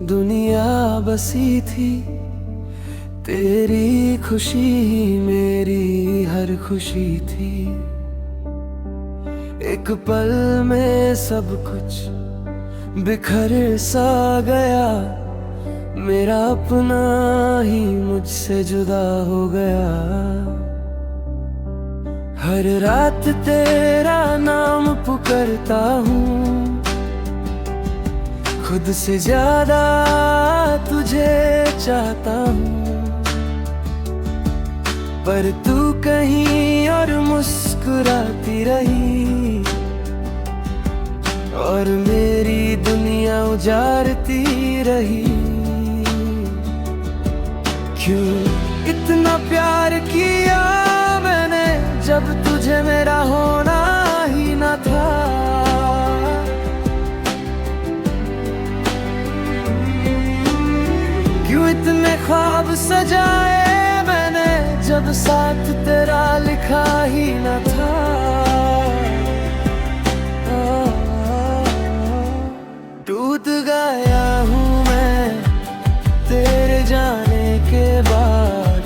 दुनिया बसी थी, तेरी खुशी ही मेरी हर खुशी थी। एक पल में सब कुछ बिखर सा गया, मेरा अपना ही मुझसे जुदा हो गया। हर रात तेरा नाम पुकारता हूँ, खुद से ज्यादा तुझे चाहता हूँ। पर तू कहीं और मुस्कुराती रही, और मेरी दुनिया उजाड़ती रही। क्यों इतना प्यार किया मैंने, जब तुझे मेरा होना ही न था। क्यों इतने ख्वाब सजाए मैंने, जब साथ तेरा लिखा ही न था। टूट गया हूँ मैं तेरे जाने के बाद,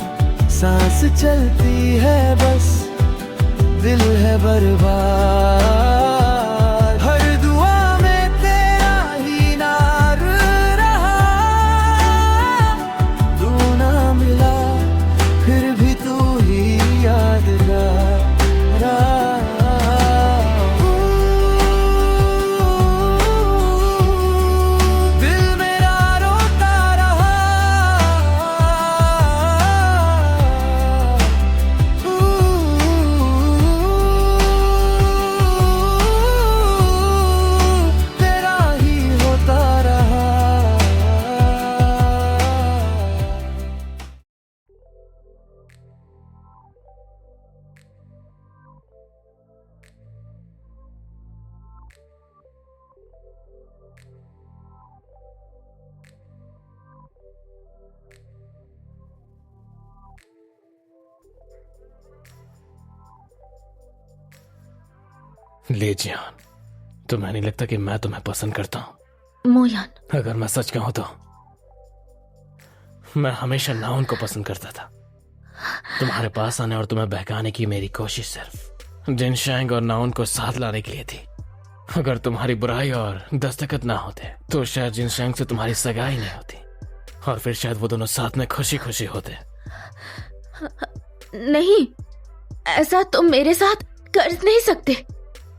सांस चलती है बस, दिल है बर्बाद। हर दुआ में तेरा ही नाम रहा, तू ना मिला फिर भी तू ही यादगार रहा। दिल मेरा रोता रहा, तेरा ही होता रहा। ले जियान, तुम्हें नहीं लगता कि मैं तुम्हें पसंद करता हूं? मोयान, अगर मैं सच कहूं तो मैं हमेशा नाउन को पसंद करता था। तुम्हारे पास आने और तुम्हें बहकाने की मेरी कोशिश सिर्फ जिनशैंग और नाउन को साथ लाने के लिए थी। अगर तुम्हारी बुराई और दस्तखत ना होते तो शायद जिनशैंग से तुम्हारी सगाई नहीं होती, और फिर शायद वो दोनों साथ में खुशी खुशी होते। नहीं, ऐसा तुम मेरे साथ कर नहीं सकते।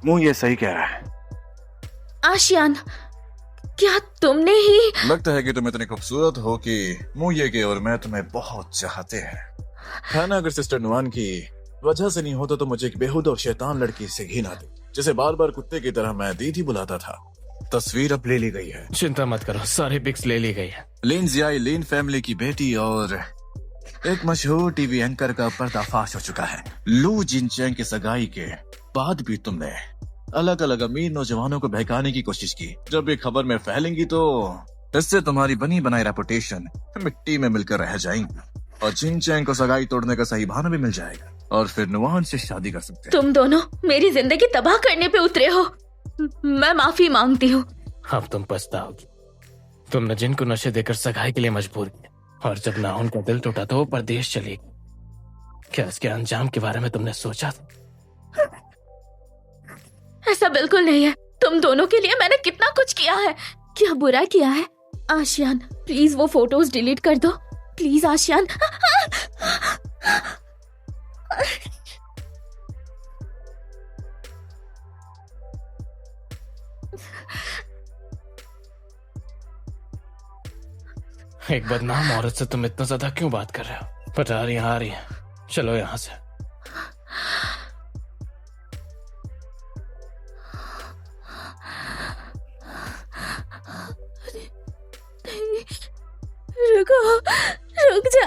मुंह ये सही कह रहा है। आशियान, क्या तुमने ही? लगता है कि तुम इतनी खूबसूरत हो कि मुंह ये के और मैं तुम्हें बहुत चाहते हैं। है ना, अगर सिस्टर नुआन की वजह से नहीं होता तो मुझे एक बेहुदा और शैतान लड़की से घिन आती, जिसे बार बार कुत्ते की तरह मैं दीदी बुलाता था। तस्वीर अब ले ली गई है। चिंता मत करो, सारी पिक्स ले ली गई है। लिन जियाई लिन फैमिली की बेटी और एक मशहूर टीवी एंकर का पर्दाफाश हो चुका है। लू जिनचैंग की सगाई के बाद भी तुमने अलग अलग अमीर नौजवानों को बहकाने की कोशिश की। जब ये खबर में फैलेंगी तो इससे तुम्हारी बनी बनाई रेपुटेशन मिट्टी में मिलकर रह जाएंगी, और जिनचैंग को सगाई तोड़ने का सही बहाना भी मिल जाएगा, और फिर नुआन से शादी कर सकते हैं। तुम दोनों मेरी जिंदगी तबाह करने पे उतरे हो। मैं माफी मांगती हूँ। अब तुम पछताओगी। तुमने जिनको नशे देकर सगाई के लिए मजबूर किया, और जब नाउन का दिल टूटा तो वो परदेश चली गई। क्या इसके अंजाम के बारे में तुमने सोचा था? ऐसा बिल्कुल नहीं है। तुम दोनों के लिए मैंने कितना कुछ किया है। क्या बुरा किया है? आशियान, प्लीज वो फोटोज डिलीट कर दो। Please ASEAN. एक बदनाम औरत से तुम इतना ज्यादा क्यों बात कर रहे हो? पर आ रही है। चलो यहाँ से। रुको, रुक जा।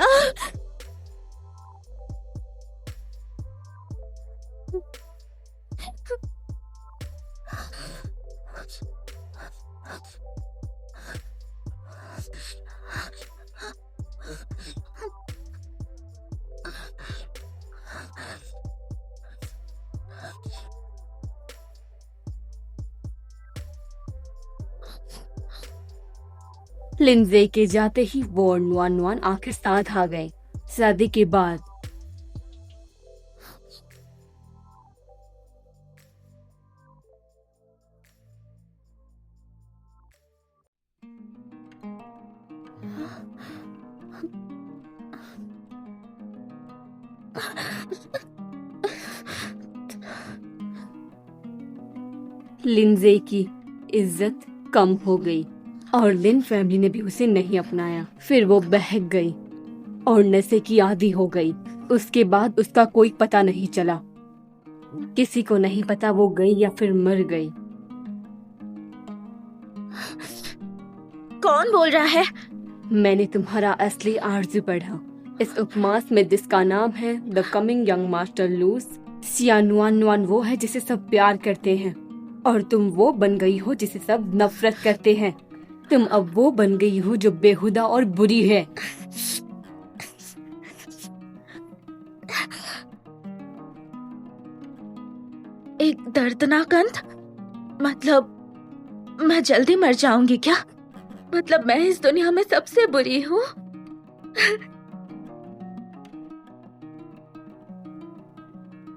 लिंजे के जाते ही वो और नुआन नुआन आखिर साथ आ गए। शादी के बाद लिंजे की इज्जत कम हो गई और लिन फैमिली ने भी उसे नहीं अपनाया। फिर वो बहक गई और नशे की आदी हो गई। उसके बाद उसका कोई पता नहीं चला। किसी को नहीं पता वो गई या फिर मर गई। कौन बोल रहा है? मैंने तुम्हारा असली आरज़ू पढ़ा इस उपन्यास में, जिसका नाम है द कमिंग यंग मास्टर लूज। सियानुआन नुआन वो है जिसे सब प्यार करते हैं और तुम वो बन गई हो जिसे सब नफरत करते हैं। तुम अब वो बन गई हो जो बेहुदा और बुरी है। एक दर्दनाक अंत? मतलब मैं जल्दी मर जाऊंगी क्या? मतलब मैं इस दुनिया में सबसे बुरी हूँ?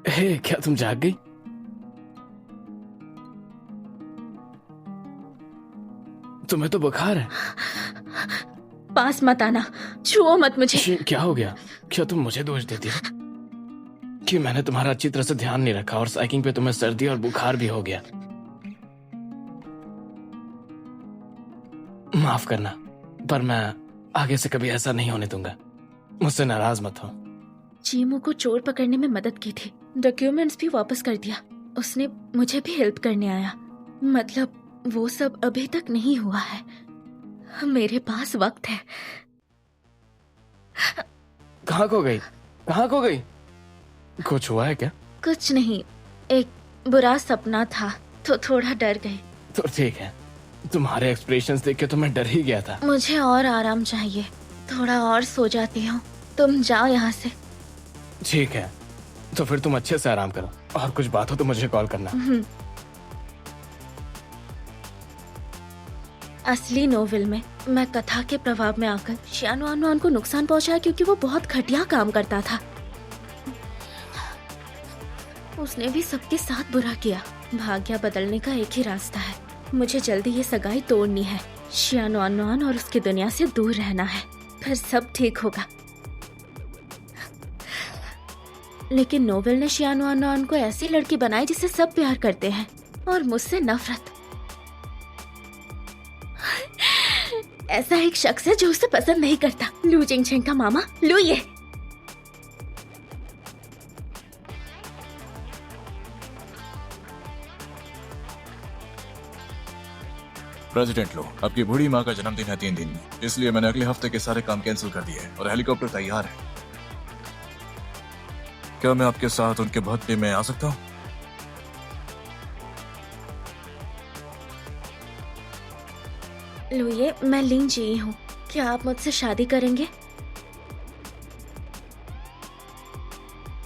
हे, क्या तुम जाग गई? तुम्हें तो बुखार है। पास मत आना, छुओ मत मुझे। क्या हो गया? क्या तुम मुझे दोष देती हो कि मैंने तुम्हारा अच्छी तरह से ध्यान नहीं रखा और साइकिंग पे तुम्हें सर्दी और बुखार भी हो गया? माफ करना, पर मैं आगे से कभी ऐसा नहीं होने दूंगा। मुझसे नाराज मत हो। चीमू को चोर पकड़ने में मदद की थी, डॉक्यूमेंट्स भी वापस कर दिया। उसने मुझे भी हेल्प करने आया। मतलब वो सब अभी तक नहीं हुआ है। मेरे पास वक्त है। कहाँ खो गई? कहाँ खो गई? कुछ हुआ है क्या? कुछ नहीं, एक बुरा सपना था तो थोड़ा डर गई। तो ठीक है, तुम्हारे एक्सप्रेशंस देख के तो मैं डर ही गया था। मुझे और आराम चाहिए, थोड़ा और सो जाती हूँ। तुम जाओ यहाँ से। ठीक है, तो फिर तुम अच्छे से आराम करो और कुछ बात हो तो मुझे कॉल करना। असली नोवेल में मैं कथा के प्रभाव में आकर शियानुआन को नुकसान पहुंचाया क्योंकि वो बहुत घटिया काम करता था। उसने भी सबके साथ बुरा किया। भाग्य बदलने का एक ही रास्ता है। मुझे जल्दी ये सगाई तोड़नी है। शियानुआन और उसकी दुनिया से दूर रहना है, फिर सब ठीक होगा। लेकिन नोवेल ने शियानुआन को ऐसी लड़की बनाई जिसे सब प्यार करते हैं और मुझसे नफरत। ऐसा एक शख्स है जो उसे पसंद नहीं करता। लू जिंगचेंग का मामा लू ये। प्रेसिडेंट लो, आपकी बूढ़ी माँ का जन्मदिन है 3 दिन में, इसलिए मैंने अगले हफ्ते के सारे काम कैंसिल कर दिए और हेलीकॉप्टर तैयार है। क्या मैं आपके साथ उनके बर्थडे में आ सकता हूँ? लू ये, मैं लिंग जी हूँ। क्या आप मुझसे शादी करेंगे?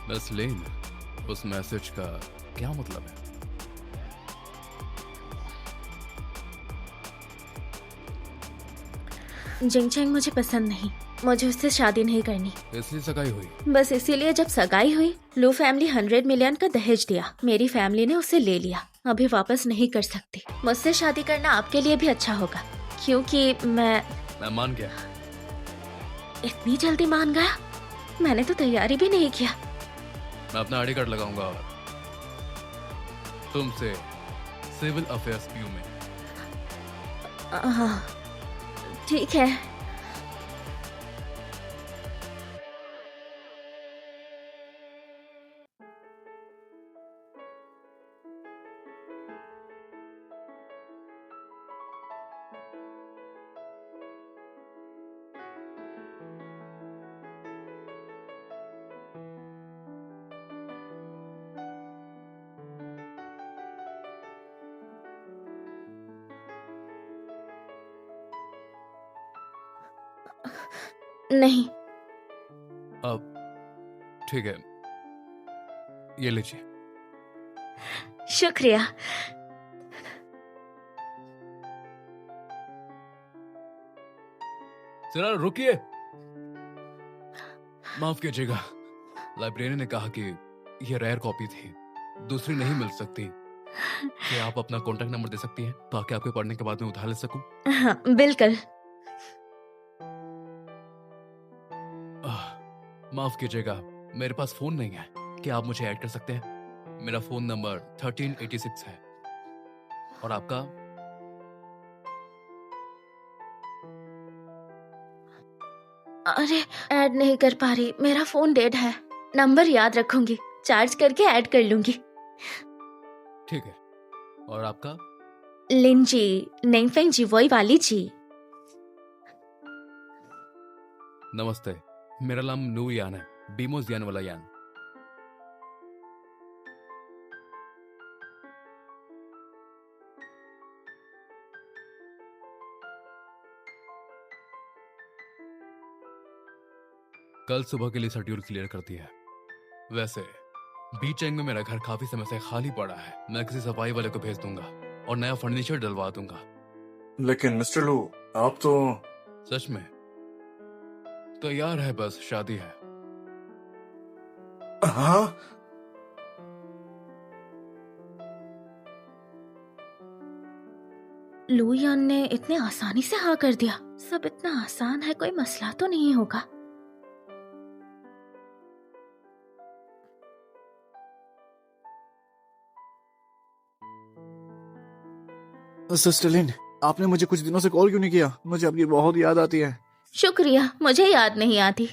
बस लेन, उस मैसेज का क्या मतलब है? जिंगचेंग मुझे पसंद नहीं। मुझे उससे शादी नहीं करनी। इसलिए सगाई हुई? बस इसीलिए जब सगाई हुई, लू फैमिली 100 मिलियन का दहेज दिया। मेरी फैमिली ने उसे ले लिया। अभी वापस नहीं कर सकती। मुझसे शादी करना आपके लिए भी अच्छा होगा, क्योंकि मैं मान गया। इतनी जल्दी मान गया? मैंने तो तैयारी भी नहीं किया। मैं अपना आईडी कार्ड लगाऊंगा और तुमसे सिविल अफेयर्स पीयू में। हाँ, ठीक है। नहीं। अब ठीक है, ये लीजिए। शुक्रिया। जरा रुकिए। माफ कीजिएगा, लाइब्रेरियन ने कहा कि ये रेयर कॉपी थी, दूसरी नहीं मिल सकती। क्या आप अपना कॉन्टेक्ट नंबर दे सकती हैं ताकि आपके पढ़ने के बाद मैं उधार ले सकूं? हाँ बिल्कुल। माफ कीजिएगा, मेरे पास फोन नहीं है। क्या आप मुझे ऐड कर सकते हैं? मेरा फोन नंबर 1386 है। और आपका? अरे ऐड नहीं कर पा रही, मेरा फोन डेड है। नंबर याद रखूंगी, चार्ज करके ऐड कर लूंगी। ठीक है। और आपका? लिन जी, नेंगफेंग जी, वही वाली जी। नमस्ते, मेरा नाम लू यान है, बीमोस यान वाला यान। कल सुबह के लिए शेड्यूल क्लियर कर दिया है। वैसे बीचेंग में मेरा घर काफी समय से खाली पड़ा है। मैं किसी सफाई वाले को भेज दूंगा और नया फर्नीचर डलवा दूंगा। लेकिन मिस्टर लू, आप तो... सच में तैयार है, बस शादी है। हाँ? लू यान ने इतने आसानी से हाँ कर दिया। सब इतना आसान है, कोई मसला तो नहीं होगा। सिस्टर लिन, आपने मुझे कुछ दिनों से कॉल क्यों नहीं किया? मुझे आपकी बहुत याद आती है। शुक्रिया, मुझे याद नहीं आती।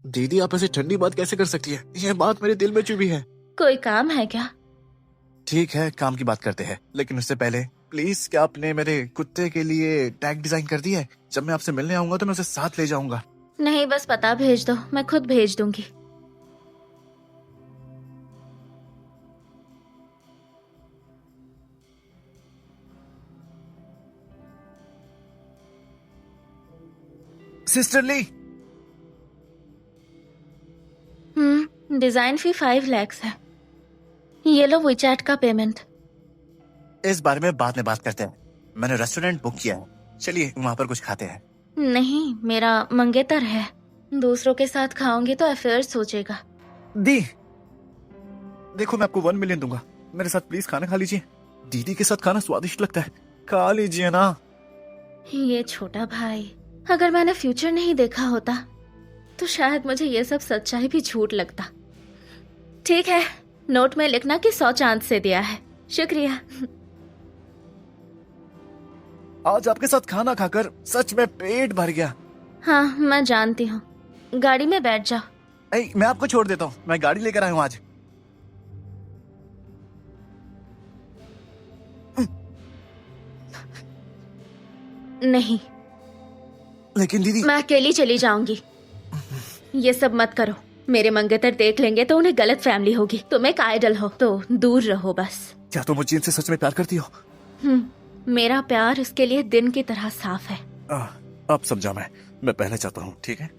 दीदी, आप ऐसे ठंडी बात कैसे कर सकती है? यह बात मेरे दिल में चुभी है। कोई काम है क्या? ठीक है, काम की बात करते हैं, लेकिन उससे पहले प्लीज, क्या आपने मेरे कुत्ते के लिए टैग डिजाइन कर दिया है? जब मैं आपसे मिलने आऊंगा तो मैं उसे साथ ले जाऊंगा। नहीं, बस पता भेज दो, मैं खुद भेज दूंगी। सिस्टर ली, डिजाइन फी 5 लाख है। ये लो WeChat का पेमेंट। इस बारे में बाद में बात करते हैं। मैंने रेस्टोरेंट बुक किया है, चलिए वहाँ पर कुछ खाते हैं। नहीं, मेरा मंगेतर है। दूसरों के साथ खाओगे तो अफेयर सोचेगा। दी, देखो मैं आपको 1 मिलियन दूंगा, मेरे साथ प्लीज खाना खा लीजिए। दीदी के साथ खाना स्वादिष्ट लगता है, खा लीजिए ना। ये छोटा भाई, अगर मैंने फ्यूचर नहीं देखा होता तो शायद मुझे ये सब सच्चाई भी झूठ लगता। ठीक है, नोट में लिखना कि 100 चांद से दिया है। शुक्रिया। आज आपके साथ खाना खाकर सच में पेट भर गया। हाँ, मैं जानती हूँ। गाड़ी में बैठ जाओ। मैं आपको छोड़ देता हूँ, मैं गाड़ी लेकर आया हूँ आज। नहीं, लेकिन दीदी, मैं अकेली चली जाऊंगी। ये सब मत करो, मेरे मंगेतर देख लेंगे तो उन्हें गलत फैमिली होगी। तुम एक आइडल हो तो दूर रहो बस। क्या तुम मुझे इनसे सच में प्यार करती हो? मेरा प्यार उसके लिए दिन की तरह साफ है। अब समझा मैं पहले चाहता हूँ, ठीक है?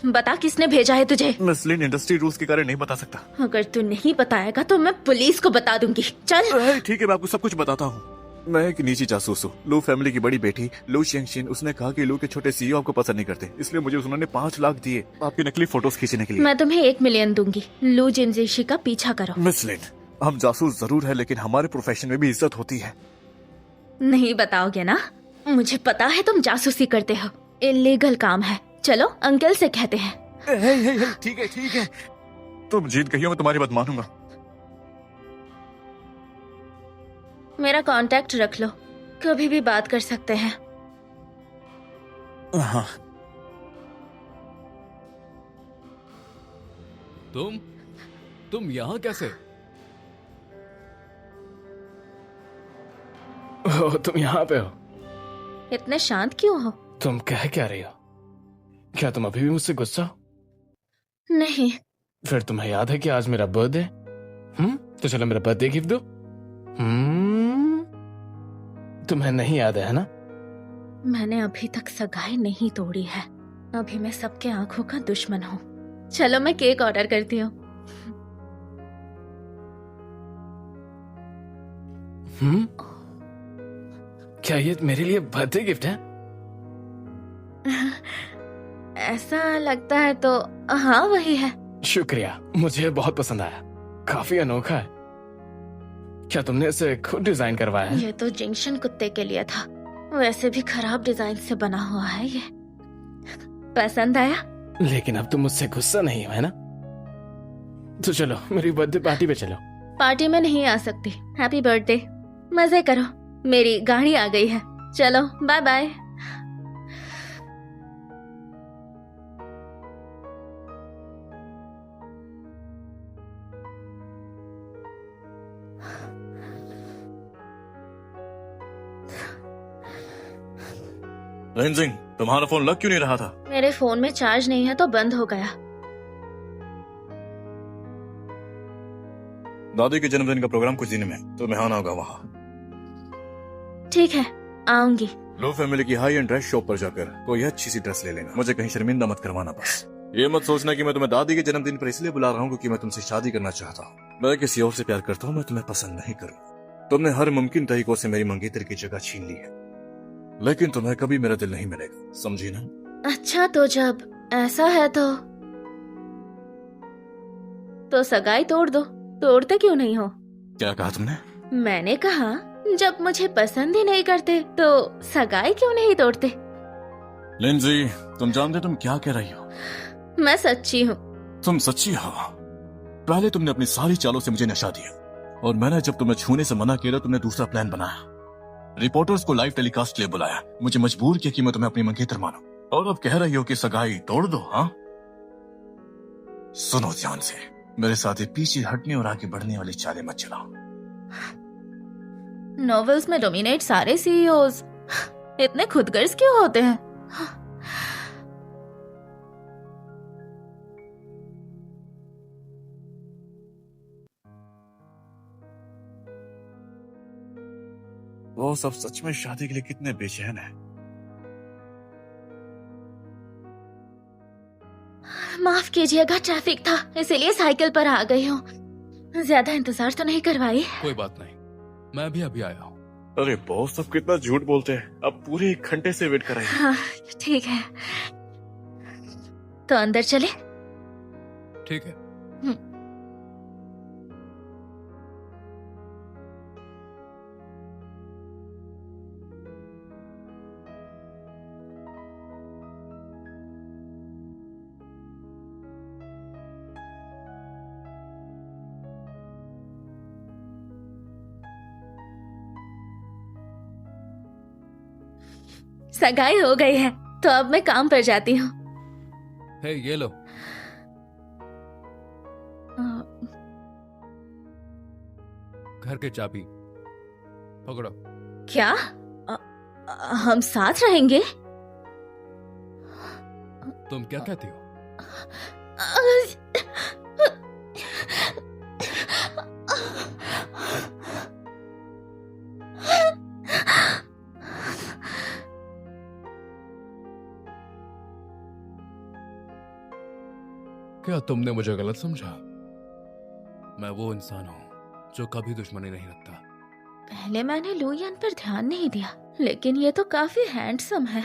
बता, किसने भेजा है तुझे? मिस लिन इंडस्ट्री रूल्स के कारण नहीं बता सकता। अगर तू नहीं बताएगा तो मैं पुलिस को बता दूंगी। चल। ठीक है, मैं आपको सब कुछ बताता हूँ। मैं एक नीची जासूस हूँ। लू फैमिली की बड़ी बेटी लू शेंगशिन, उसने कहा कि लू के छोटे सीईओ आपको पसंद नहीं करते, इसलिए मुझे उन्होंने 5 लाख दिए आपकी नकली फोटोज खींचने के लिए। मैं तुम्हें 1 मिलियन दूंगी। लू जिनजीशी का पीछा करो। मिस लिन, हम जासूस जरूर है, लेकिन हमारे प्रोफेशन में भी इज्जत होती है। नहीं बताओगे ना? मुझे पता है तुम जासूसी करते हो। इलीगल काम है। चलो अंकल से कहते हैं। ठीक है, तुम जीत गई हो, मैं तुम्हारी बात मानूंगा। मेरा कांटेक्ट रख लो, कभी भी बात कर सकते हैं। हाँ। तुम यहाँ कैसे? तुम यहाँ पे हो? इतने शांत क्यों हो? तुम कह क्या रही हो? क्या तुम अभी भी मुझसे गुस्सा हो? नहीं। फिर तुम्हें याद है कि आज मेरा बर्थडे? तो चलो मेरा बर्थडे गिफ्ट दो। तुम्हें नहीं याद है ना? मैंने अभी तक सगाई नहीं तोड़ी है। अभी मैं सबके आंखों का दुश्मन हूँ। चलो मैं केक ऑर्डर करती हूँ। क्या ये मेरे लिए बर्थडे गिफ्ट है? ऐसा लगता है तो हाँ वही है। शुक्रिया, मुझे बहुत पसंद आया। काफी अनोखा है। क्या तुमने इसे खुद डिजाइन करवाया है? ये तो जिंक्शन कुत्ते के लिए था। वैसे भी खराब डिजाइन से बना हुआ है ये। पसंद आया? लेकिन अब तुम मुझसे गुस्सा नहीं हो, है ना? तो चलो मेरी बर्थडे पार्टी पे चलो। पार्टी में नहीं आ सकती। हैप्पी बर्थडे, मजे करो। मेरी गाड़ी आ गई है। चलो बाय बाय। रेंजिंग, तुम्हारा फोन लग क्यों नहीं रहा था? मेरे फोन में चार्ज नहीं है तो बंद हो गया। दादी के जन्मदिन का प्रोग्राम कुछ दिन में, तो मैं आना होगा वहाँ। ठीक है, आऊंगी। लो फैमिली की हाई एंड ड्रेस शॉप पर जाकर कोई अच्छी सी ड्रेस ले लेना। मुझे कहीं शर्मिंदा मत करवाना बस। ये मत सोचना कि मैं तुम्हें दादी के जन्मदिन पर इसलिए बुला रहा हूँ क्योंकि मैं तुमसे शादी करना चाहता हूँ। मैं किसी और से प्यार करता हूँ, मैं तुम्हें पसंद नहीं करूँ। तुमने हर मुमकिन तरीकों से मेरी मंगेतर की जगह छीन ली है, लेकिन तुम्हें कभी मेरा दिल नहीं मिलेगा, समझी ना? अच्छा, तो जब ऐसा है तो सगाई तोड़ दो। तोड़ते क्यों नहीं हो? क्या कहा तुमने? मैंने कहा जब मुझे पसंद ही नहीं करते तो सगाई क्यों नहीं तोड़ते। लिंजी, तुम जानते तुम क्या कह रही हो? मैं सच्ची हूँ। तुम सच्ची हो? पहले तुमने अपनी सारी चालों से मुझे नशा दिया, और मैंने जब तुम्हें छूने से मना किया तुमने दूसरा प्लान बनाया। रिपोर्टर्स को लाइव टेलीकास्ट के लिए बुलाया, मुझे मजबूर किया कि मैं तुम्हें अपनी मंगेतर मानूं, और अब कह रही हो कि सगाई तोड़ दो। हाँ, सुनो ध्यान से, मेरे साथ ये पीछे हटने और आगे बढ़ने वाली चालें मत चलाओ। नॉवेल्स में डोमिनेट सारे सीईओज इतने खुदगर्ज क्यों होते हैं? वो सब सच में शादी के लिए कितने बेचैन हैं। माफ कीजिएगा, ट्रैफिक था इसीलिए साइकिल पर आ गई हूँ। ज्यादा इंतजार तो नहीं करवाई? कोई बात नहीं, मैं भी अभी आया हूँ। अरे बॉस, सब कितना झूठ बोलते हैं। अब पूरे 1 घंटे से वेट कर रहे हैं। हाँ ठीक है, तो अंदर चले? ठीक है। सगाई हो गई है तो अब मैं काम पर जाती हूँ। हे, ये लो। घर के चाबी पकड़ो। क्या हम साथ रहेंगे? तुम क्या कहती हो? क्या तुमने मुझे गलत समझा? मैं वो इंसान हूँ जो कभी दुश्मनी नहीं रखता। पहले मैंने लुयान पर ध्यान नहीं दिया, लेकिन ये तो काफी हैंडसम है।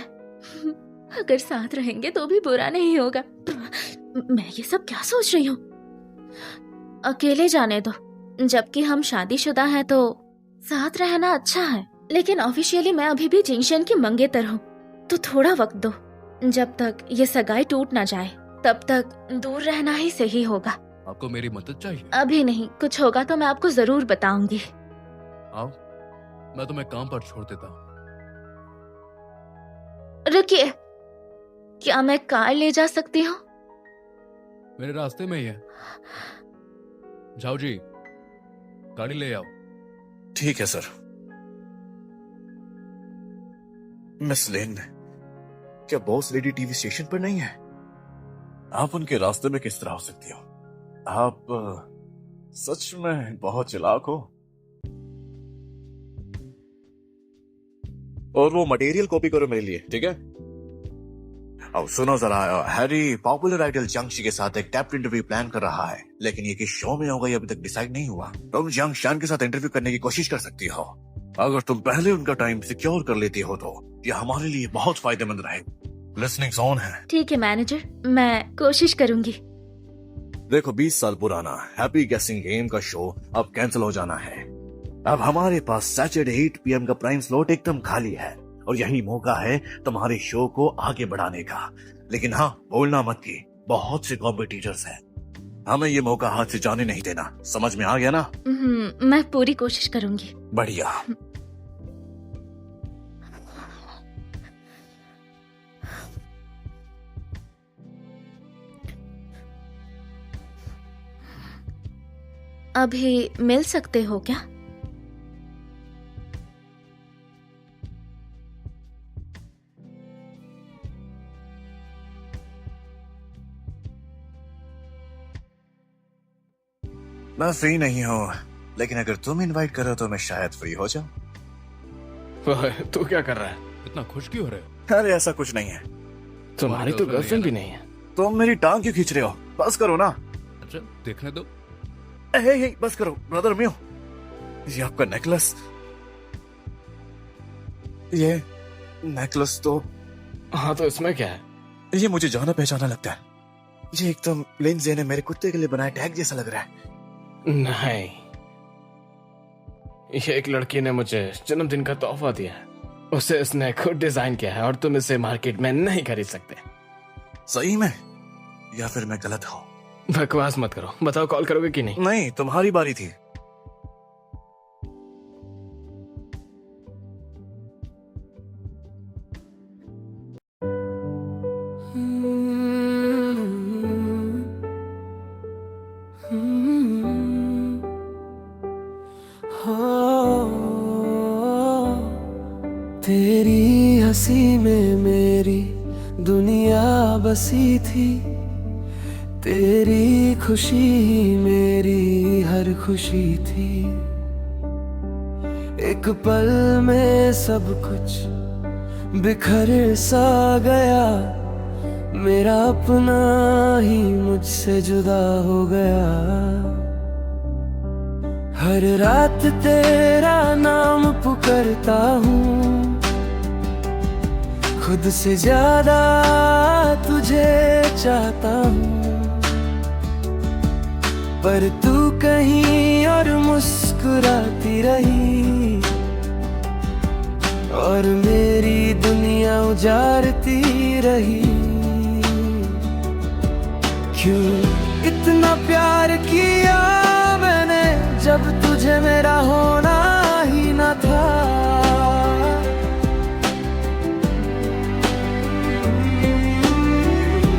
अगर साथ रहेंगे तो भी बुरा नहीं होगा। मैं ये सब क्या सोच रही हूँ? अकेले जाने दो, जबकि हम शादीशुदा हैं तो साथ रहना अच्छा है। लेकिन ऑफिशियली मैं अभी भी जिंक्शन की मंगेतर हूँ, तो थोड़ा वक्त दो। जब तक ये सगाई टूट ना जाए तब तक दूर रहना ही सही होगा। आपको मेरी मदद चाहिए? अभी नहीं, कुछ होगा तो मैं आपको जरूर बताऊंगी। आओ, मैं तुम्हें काम पर छोड़ देता हूँ। रुकिए, क्या मैं कार ले जा सकती हूँ? मेरे रास्ते में ही है। जाओ जी, गाड़ी ले आओ। ठीक है सर। मिस लेन, क्या बॉस लेडी टीवी स्टेशन पर नहीं है? आप उनके रास्ते में किस तरह हो सकती हो? आप सच में बहुत चालाक हो। और वो मटेरियल कॉपी करो मेरे लिए, ठीक है? अब सुनो जरा, हैरी पॉपुलर आइडल जंगशी के साथ एक टैप इंटरव्यू प्लान कर रहा है, लेकिन ये किस शो में होगा ये अभी तक डिसाइड नहीं हुआ। तुम जंग शान के साथ इंटरव्यू करने की कोशिश कर सकती हो। अगर तुम पहले उनका टाइम सिक्योर कर लेती हो तो ये हमारे लिए बहुत फायदेमंद रहेगा। लिसनिंग ऑन है। ठीक है मैनेजर, मैं कोशिश करूंगी। देखो 20 साल पुराना हैप्पी गेसिंग गेम का शो अब कैंसिल हो जाना है। अब हमारे पास सैटरडे 8 PM का प्राइम स्लॉट एकदम खाली है और यही मौका है तुम्हारे शो को आगे बढ़ाने का। लेकिन हाँ, बोलना मत कि बहुत से कॉम्पिटिटर्स हैं, हमें ये मौका हाथ से जाने नहीं देना। समझ में आ गया ना? मैं पूरी कोशिश करूंगी। बढ़िया। अभी मिल सकते हो क्या? मैं फ्री नहीं हूँ, लेकिन अगर तुम इनवाइट करो तो मैं शायद फ्री हो जाऊँ। ओए, तू क्या कर रहा है? इतना खुश क्यों हो रहे हो? अरे ऐसा कुछ नहीं है। तुम्हारी तो गर्लफ्रेंड भी नहीं है। तुम मेरी टांग क्यों खींच रहे हो? बस करो ना। अच्छा देखने दो। हे, बस करो ब्रदर म्यू। ये आपका नेकलेस, ये नेकलेस तो हाँ तो इसमें क्या है? ये मुझे जाना पहचाना लगता है। ये एकदम लिंज़े ने मेरे कुत्ते के लिए बनाया टैग जैसा लग रहा है। नहीं, ये एक लड़की ने मुझे जन्मदिन का तोहफा दिया है। उसे इसने खुद डिजाइन किया है और तुम इसे मार्केट में नहीं खरीद सकते। सही में? या फिर मैं गलत हूँ? बकवास मत करो। बताओ कॉल करोगे कि नहीं? नहीं, तुम्हारी बारी थी। तेरी हंसी में मेरी दुनिया बसी थी, तेरी खुशी ही मेरी हर खुशी थी। एक पल में सब कुछ बिखर सा गया, मेरा अपना ही मुझसे जुदा हो गया। हर रात तेरा नाम पुकारता हूँ, खुद से ज्यादा तुझे चाहता हूँ, पर तू कहीं और मुस्कुराती रही और मेरी दुनिया उजाड़ती रही। क्यों इतना प्यार किया मैंने जब तुझे मेरा होना ही न था।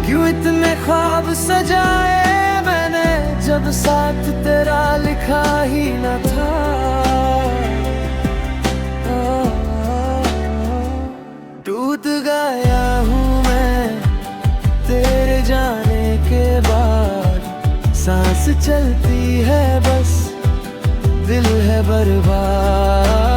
क्यों इतने ख्वाब सजाए मैंने जब साथ तेरा लिखा ही न था। टूट गया हूँ मैं तेरे जाने के बाद, सांस चलती है बस दिल है बर्बाद।